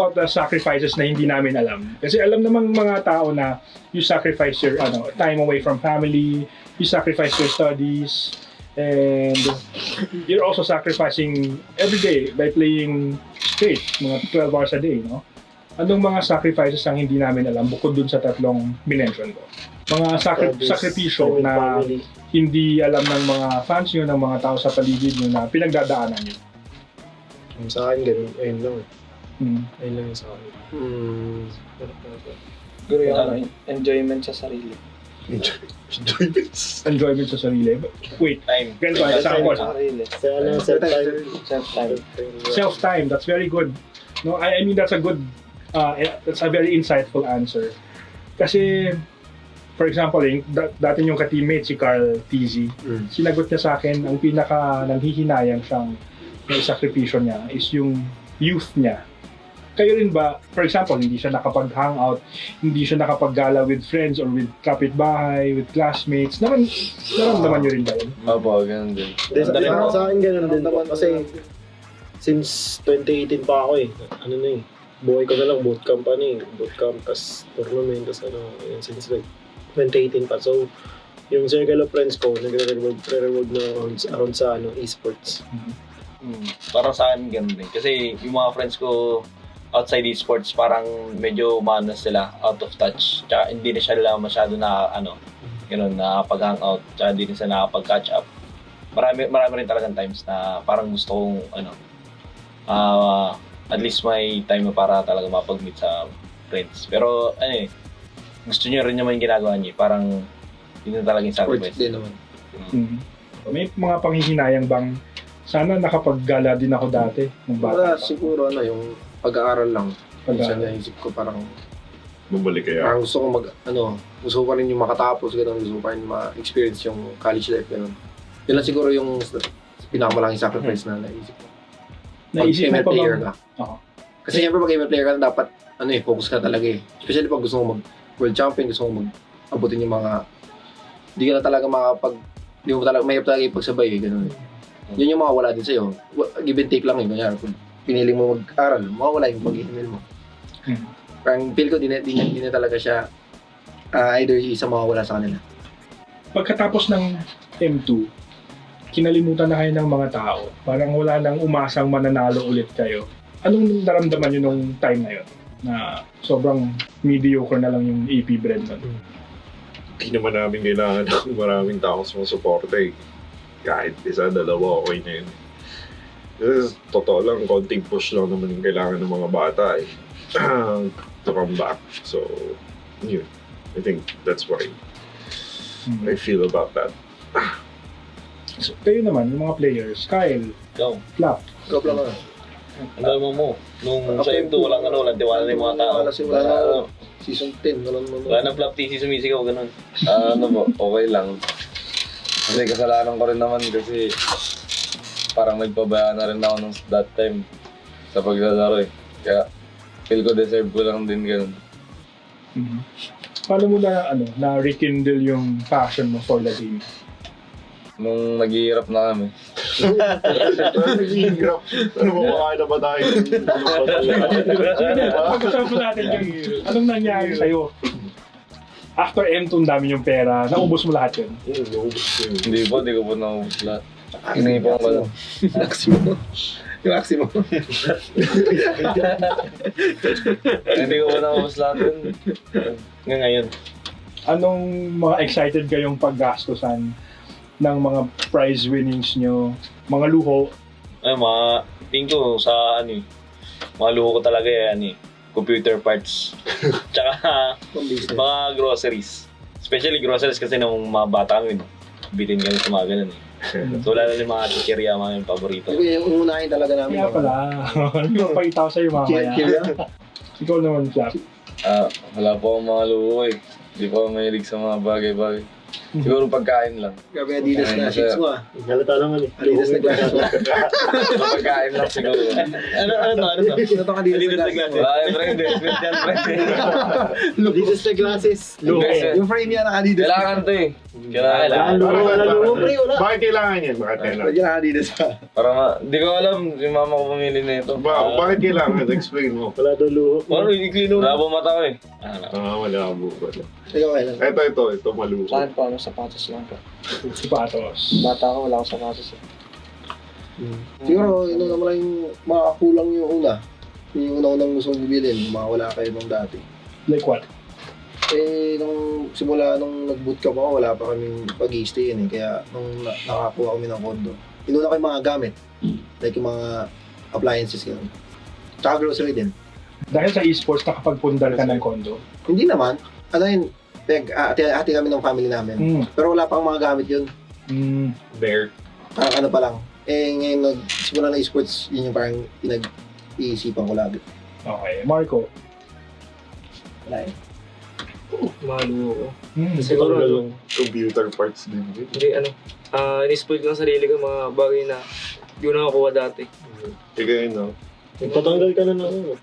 about the sacrifices na hindi namin alam. Kasi alam namang mga tao na you sacrifice your time away from family, you sacrifice your studies, and you're also sacrificing every day by playing straight, mga 12 hours a day, no? Anong mga sacrifices ang hindi namin alam bukod dun sa tatlong minention ko? Mga sakripisyo na hindi alam ng mga fans nyo, ng mga tao sa paligid nyo na pinagdadaanan nyo. Sa akin, ganun. Ayun lang. Ayun lang yung sa akin. Siguro yung enjoyment sa sarili. Enjoyment sa sarili. Wait, Time. ganito, example. Sa sarili. Self-time. Self-time. Self-time, that's very good. No, I mean that's a good, that's a very insightful answer. Kasi, for example, dati yung ka-teammate si Carl TZ, sinagot niya sa akin, ang pinaka nanghihinayang siyang sakripisyo niya is yung youth niya. Kayo rin ba, for example, hindi siya nakapag-hangout, hindi siya nakapaggala with friends or with kapitbahay, with classmates, naramdaman niyo rin ba yun? Opo, ganun din. Sa akin, ganun din po. Kasi, since 2018 pa ako ano na buhay ko na lang, bootcamp bootcamp, tas tournament, tas yun, since like 2018 pa. So, yung circle of friends ko, nagre-revolve na around sa esports. Parang sa akin ganun din. Kasi yung mga friends ko outside esports, parang medyo manas sila, out of touch. Tsaka hindi na sila masyado na nakapag-hangout. Tsaka hindi na sila nakapag-catch up. Marami rin talagang times na parang gusto kong at least may time na para talaga mapag-meet sa friends. Pero gusto nyo rin naman yung ginagawa niyo. Parang yun na talagang sacrifice. Sports din naman. May mga panghihinayang bang sana nakapaggala din ako dati nung bata pa? Siguro yung pag-aaral lang. Minsan naisip ko parang Bumalik kaya. parang gusto ko gusto ko pa rin yung makatapos, gano'n, gusto ko pa rin ma-experience yung college life, gano'n. Yun lang siguro yung pinakamalaking sacrifice na naisip ko. Naisip mo pa player bang? ka. Oo. Kasi siyempre pag ML player ka, dapat focus ka talaga eh. Especially pag gusto mo mag-world champion, gusto mo mag-abutin yung mga hindi ka na talaga hindi mo talaga, mahirap talaga ipagsabay eh, gano'n. Yun yung mawawala din sa'yo. Give and take lang eh. Kanyari, kung pinili mo mag-aral, mawawala yung pag-email mo. Parang feel ko, di na talaga siya either isa mawawala sa kanila. Pagkatapos ng M2, kinalimutan na kayo ng mga tao. Parang wala nang umasang mananalo ulit kayo. Anong naramdaman nyo nung time na yun? Na sobrang mediocre na lang yung AP Bren nun. Hindi naman namin kailangan ng maraming tao sumusuporta eh. Kahit isa, dalawa, okay na yun. Kasi totoo lang, konting push lang naman yung kailangan ng mga bata eh. To come back. So, yun. I think that's why I feel about that. So, kayo naman, yung mga players, Kyle, Go. Flap. Go lang na. Ang dalawa mo. Nung sa M2, walang tiwala na yung mga tao. Wala season 10, wala naman. Wala nang flap TC sumisigaw, ganun. Okay lang. Kasi kasalanan ko rin naman kasi parang nagpabaya na rin ako nung that time sa paglalaro eh. Kaya feel ko deserve ko lang din ganun. Paano mo na rekindle yung passion mo for the game? Nung naghihirap na kami. Naghihirap. Ano ba, makain na ba tayo? Pag-usapan natin yung anong nangyari sa'yo? After M2, ang dami yung pera. Naubos mo lahat yun? Hindi ko po naubos lahat. Inipon ko lang. Yung Aximo. Hindi ko po naubos lahat yun. Ngayon. Anong mga excited kayong paggastosan ng mga prize winnings nyo? Mga luho? Tingin ko sa mga luho ko talaga computer parts. Tsaka mga groceries. Especially groceries kasi nung mga bata kami, bitin kami sa mga ganun eh. So wala na yung mga chicheria, mga yung paborito. Yung unahin talaga namin. Kaya pala. Ano yung pakita ko sa'yo mamaya? Ikaw naman, Flap. Wala po akong mga luho eh. Hindi po ako mahilig sa mga bagay-bagay. Siguro pagkain lang. Grabe Adidas na shits mo ah. Halata naman eh. Adidas na glasses. Pagkain lang siguro. Ano to? Ito tong Adidas na glasses. Wala yung friend eh. Sweet yan friend eh. Adidas na glasses. Luho. Yung frame niya ng Adidas. Kailangan to eh. Kailangan. Bakit kailangan yan? Bakit kailangan? Pwede na Adidas pa. Di ko alam, si mama ko pumili na ito. Bakit kailangan? Explain mo. Wala daw luho. Parang iklino. Malabo mata ko eh. Malabo pala. Ikaw kailan? Ito maluho. Sa akin po, sapatos lang po. Sapatos. Bata ko, wala akong sapatos eh. Siguro, yun naman lang yung makakakulang yung una. Yung una-unang gusto mong bibilin, mawala kayo nung dati. Like what? Nung simula nung nag-bootcamp ako, wala pa kaming pag-i-stay yun eh. Kaya nung nakakuha kami ng condo, inuna ko yung mga gamit. Like yung mga appliances yun. Tsaka grocery din. Dahil sa esports, nakapagpundar ka ng condo. Hindi naman. Ano yun, hati kami ng family namin. Pero wala pang mga gamit yun. There. Parang ano pa lang. Ngayon nag-simula na esports, yun yung parang pinag-iisipan ko lagi. Okay. Marco? Wala eh. Maluho ko. Siguro yung computer parts din. Hindi, in-spoil ko ng sarili ko mga bagay na hindi ko nakakuha dati. Ikaw yun, no? Patanggal ka na ng ano.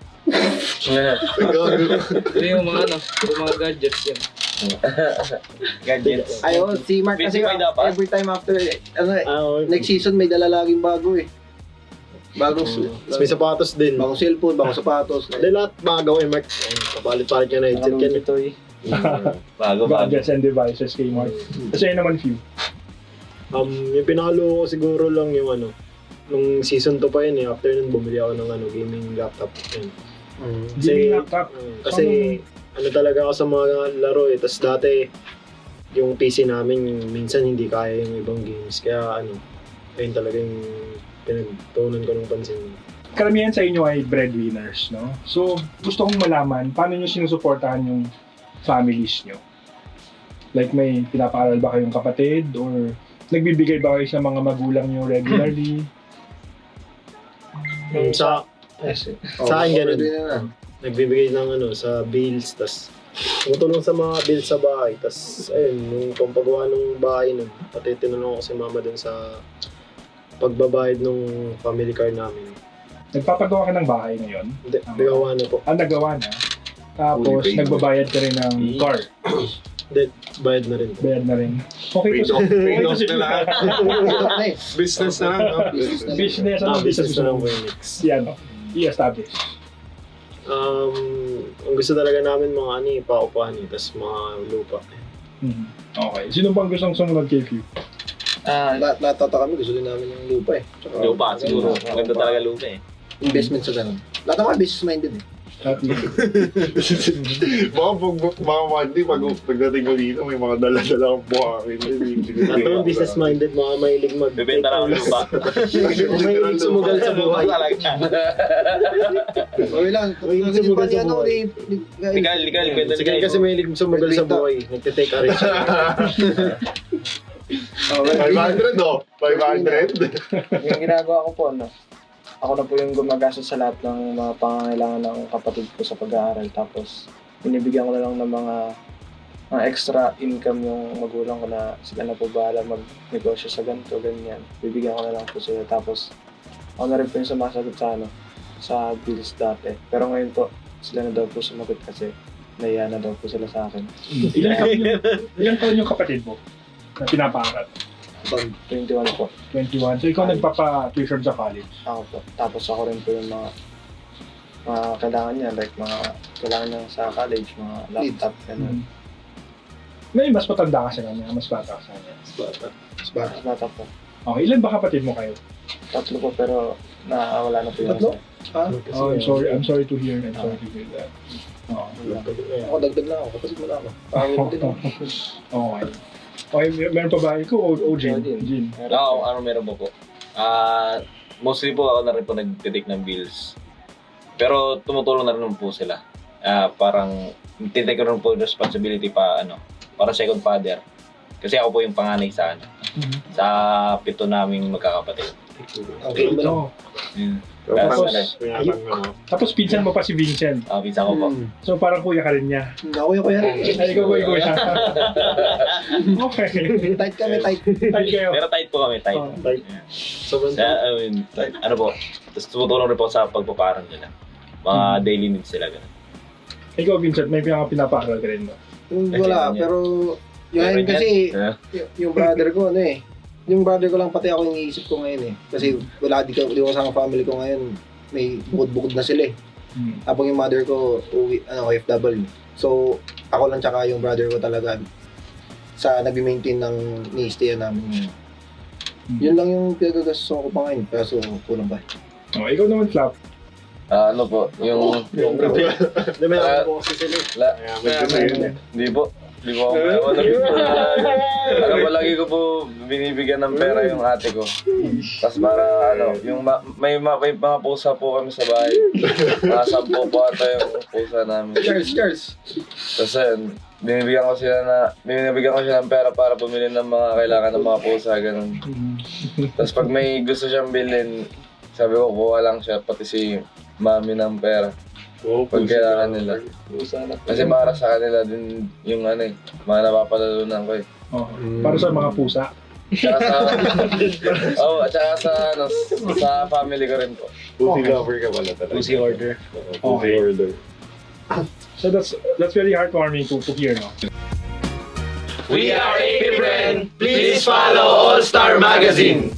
Ikaw, Hindi yung mga gadgets yan. Gadgets. Ayun, si Mark kasi Busy pa dapat? every time after, next season may dala laging bago eh. Bagong May sapatos din. bagong cellphone, bagong sapatos. Hindi lahat bago eh, Mark. Kapalit-palit ka na headset yan. Ito eh. Bago. Gadgets and devices kay Mark. Kasi yun naman few. Yung pinalo ko siguro lang yung nung season 2 pa yun eh. After nun bumili ako ng gaming laptop. Yun. Gaming laptop? Kasi talaga ako sa mga laro eh. Tapos dati yung PC namin minsan hindi kaya yung ibang games. Kaya ayun talaga yung pinagtuunan ko ng pansin. Karamihan sa inyo ay breadwinners, no? So, gusto kong malaman, paano nyo sinusuportahan yung families nyo? Like, may pinapaaral ba kayong kapatid? Or nagbibigay ba kayo sa mga magulang nyo regularly? Sa akin ganun. Nagbibigay ng sa bills, tas tumutulong sa mga bills sa bahay, tas ayun, yung pampagawa ng bahay nun, pati tinanong ko si mama dun sa pagbabayad ng family car namin. Nagpapagawa ka ng bahay ngayon? Hindi, nagawa na po. Nagawa na. Tapos, Fully paid. nagbabayad ka rin ng car. Hindi, bayad na rin po. Bayad na rin. Okay Paid to off, okay paid to off na lahat. Business na lang, no? Business, ano business na lang mo? po yung next. I-establish. Ang gusto talaga namin mga paupahan tas mga lupa. Okay. Sino bang gustong sumunod kay Q? Lahat kami gusto din namin yung lupa eh. Tsaka, Lupa, siguro. Maganda talaga lupa eh. investment sa ganun. Lahat naman business-minded eh. Mga Monday, pagdating ko dito, may mga dala-dala kang buhangin. Lahat naman business-minded, mga mahilig Bebenta lang ang lupa. Mahilig sumugal sa buhay. Talaga. Okay lang. Mahilig Kasi sumugal pa sa niya buhay. Legal, kwento Sige kasi mahilig sumugal sa buhay. Nagtitake a risk. 500, no? 500. Yung ginagawa ko po, ako na po yung gumagastos sa lahat ng mga pangangailangan ng kapatid ko sa pag-aaral. Tapos, binibigyan ko na lang ng mga extra income yung magulang ko na sila na po bahala mag-negosyo sa ganito, ganyan. Bibigyan ko na lang po sila. Tapos, ako na rin po yung sumasagot sa bills dati. Pero ngayon po, sila na daw po sumagot kasi nahiya na daw po sila sa akin. Ilan taon yung kapatid mo na pinapaaral? 21 po. 21. So, ikaw nagpapa-tuition sa college? Ako po. Tapos ako rin po yung mga kailangan niya, like mga kailangan niya sa college, mga laptop, gano'n. May mas matanda ka sa kanya, mas bata ka sa kanya. Mas bata. Mas bata po. Okay, ilan ba kapatid mo kayo? 3 po, pero wala na po yung Tatlo? isa. Oh, I'm sorry to hear that. that. Oh. Ako dagdag na ako. Kapatid mo na ako. Panginoon din ako. Okay. Okay, meron pa ba? Ikaw o Jin? Jin. Meron po. Mostly po ako na rin po nagtitake ng bills. Pero tumutulong na rin po sila. Parang titake ko rin po responsibility para second father. Kasi ako po yung panganay sa sa 7 naming magkakapatid. Okay, ba lang? Tapos pinsan mo pa si Vincent. Pinsan ko po. So parang kuya ka rin niya. Ako yung kuya. Ay, ikaw siya. Okay. Tight kami, tight. Tight kayo. Pero tight po kami, tight. Sobrang Ano po, tapos tumutulong rin po sa pagpaparang nila. Mga daily needs sila, gano'n. Ikaw, Vincent, may pinapaaral ka rin mo? Wala, pero Yan kasi, Yeah. yung brother ko, ano eh. Yung brother ko lang pati ako yung iniisip ko ngayon eh. Kasi wala, di ko kasama family ko ngayon. May bukod-bukod na sila eh. Tapos yung mother ko, OFW. So, ako lang tsaka yung brother ko talaga sa nag-maintain ng ni-stayan namin ngayon. Yun lang yung pinagagastos ko pa ngayon. Pero kulang ba? Oh, ikaw naman, Flap. Ano po, yung... Hindi, may ako po kasi sila. Kaya medyo na yun eh. Di po. Di po ako mayaman. Ano po, lagi ko po binibigyan ng pera yung ate ko. Tapos para yung may mga pusa po kami sa bahay. Mga 10 po ata yung pusa namin. Charles! Tapos ayun, binibigyan ko sila ng pera para bumili ng mga kailangan ng mga pusa, ganun. Tapos pag may gusto siyang bilhin, sabi ko kuha lang siya, pati si mami ng pera. Pag kailangan nila. Kasi para sa kanila din yung mga napapalalunan ko eh. Oh, para sa mga pusa. Tsaka sa, at saka sa family ko rin po. Pussy lover ka pala talaga. Pussy order. Pussy order. So that's very heartwarming to hear, no? We are AP Friend. Please follow All Star Magazine.